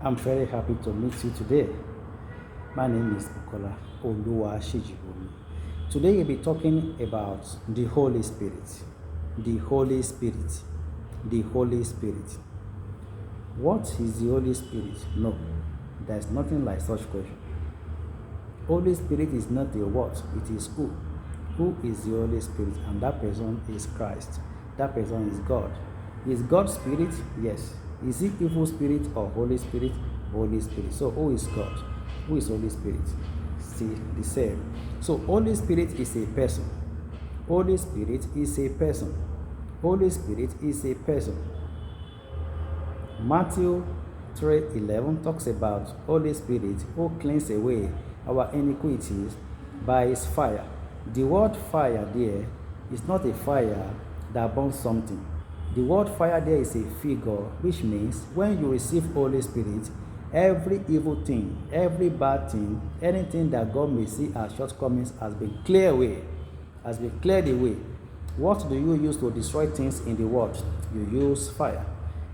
I'm very happy to meet you today. My name is Bukola Oluwasejibomi. Today we'll be talking about the Holy Spirit. The Holy Spirit. The Holy Spirit. What is the Holy Spirit? No, there's nothing like such question. Holy Spirit is not a what, it is who. Who is the Holy Spirit? And that person is Christ. That person is God. Is God Spirit? Yes. Is he evil spirit or Holy Spirit? Holy Spirit. So who is God? Who is Holy Spirit? Still the same. So Holy Spirit is a person. Holy Spirit is a person. Holy Spirit is a person. Matthew 3:11 talks about Holy Spirit who cleans away our iniquities by his fire. The word fire there is not a fire that burns something. The word fire there is a figure, which means when you receive Holy Spirit, every evil thing, every bad thing, anything that God may see as shortcomings has been cleared away, has been cleared away. What do you use to destroy things in the world? You use fire.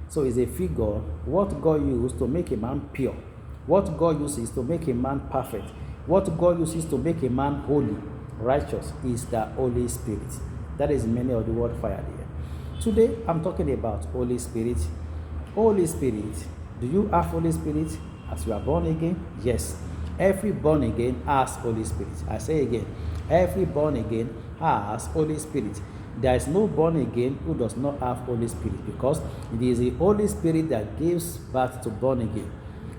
So it's a figure, what God used to make a man pure, what God uses to make a man perfect, what God uses to make a man holy, righteous, is the Holy Spirit. That is many of the word fire there. Today, I'm talking about Holy Spirit. Holy Spirit, do you have Holy Spirit as you are born again? Yes. Every born again has Holy Spirit. I say again, every born again has Holy Spirit. There is no born again who does not have Holy Spirit, because it is the Holy Spirit that gives birth to born again.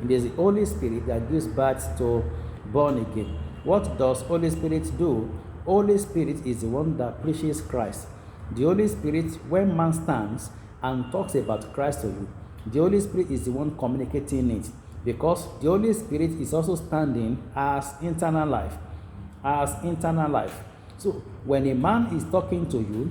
It is the Holy Spirit that gives birth to born again. What does Holy Spirit do? Holy Spirit is the one that preaches Christ. The Holy Spirit, when man stands and talks about Christ to you, the Holy Spirit is the one communicating it, because the Holy Spirit is also standing as internal life. As internal life. So when a man is talking to you,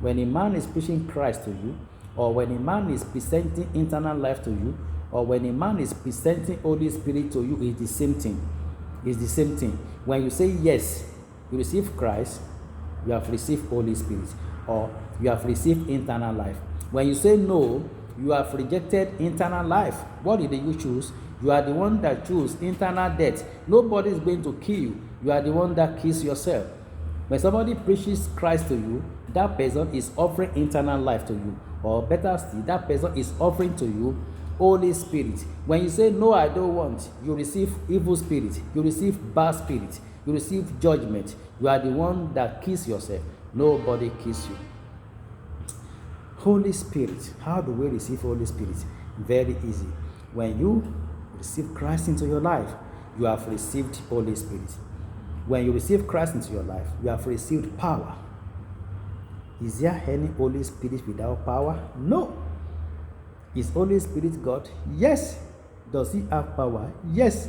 when a man is preaching Christ to you, or when a man is presenting internal life to you, or when a man is presenting Holy Spirit to you, it's the same thing. It's the same thing. When you say yes, you receive Christ, you have received Holy Spirit, or you have received internal life. When you say no, you have rejected internal life. What did you choose? You are the one that chose internal death. Nobody is going to kill you. You are the one that kills yourself. When somebody preaches Christ to you, that person is offering internal life to you. Or better still, that person is offering to you Holy Spirit. When you say, no, I don't want, you receive evil spirit. You receive bad spirit. You receive judgment. You are the one that kills yourself. Nobody kills you. Holy Spirit. How do we receive Holy Spirit? Very easy. When you receive Christ into your life, you have received Holy Spirit. When you receive Christ into your life, you have received power. Is there any Holy Spirit without power? No. Is Holy Spirit God? Yes. Does he have power? Yes.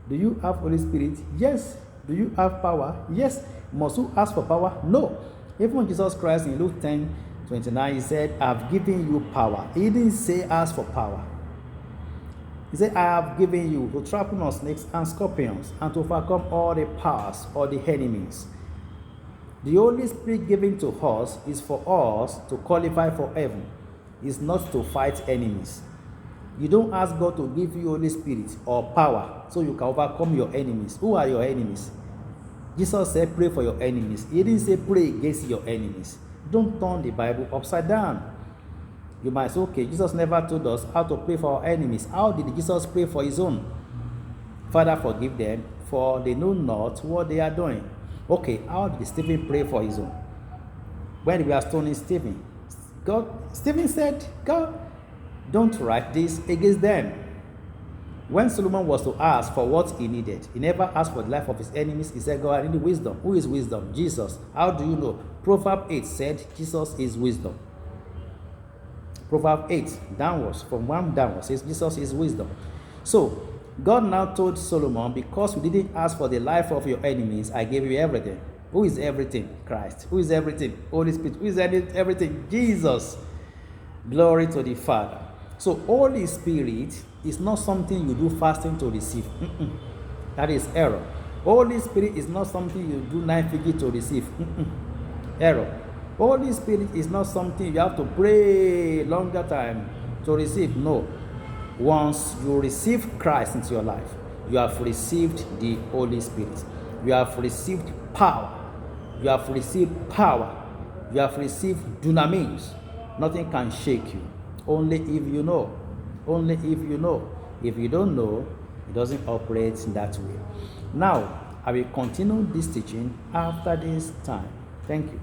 Do you have Holy Spirit? Yes. Do you have power? Yes. Must you ask for power? No. Even Jesus Christ in Luke 10:29, he said, I've given you power. He didn't say ask for power. He said, I have given you to trample on snakes and scorpions and to overcome all the powers or the enemies. The Holy Spirit given to us is for us to qualify for heaven. It's not to fight enemies. You don't ask God to give you Holy Spirit or power so you can overcome your enemies. Who are your enemies? Jesus said, pray for your enemies. He didn't say pray against your enemies. Don't turn the Bible upside down. You might say, okay, Jesus never told us how to pray for our enemies. How did Jesus pray for his own? Father, forgive them, for they know not what they are doing. Okay, how did Stephen pray for his own? When we are stoning Stephen, Stephen said, God, don't write this against them. When Solomon was to ask for what he needed, he never asked for the life of his enemies. He said, God, I need wisdom. Who is wisdom? Jesus. How do you know? Proverbs 8 said, Jesus is wisdom. Proverbs 8 downwards, from 1 downwards, says Jesus is wisdom. So, God now told Solomon, because you didn't ask for the life of your enemies, I gave you everything. Who is everything? Christ. Who is everything? Holy Spirit. Who is everything? Jesus. Glory to the Father. So, Holy Spirit is not something you do fasting to receive. That is error. Holy Spirit is not something you do night vigil to receive. Error. Holy Spirit is not something you have to pray longer time to receive. No. Once you receive Christ into your life, you have received the Holy Spirit. You have received power. You have received power. You have received dunamis. Nothing can shake you. Only if you know. Only if you know. If you don't know, it doesn't operate that way. Now, I will continue this teaching after this time. Thank you.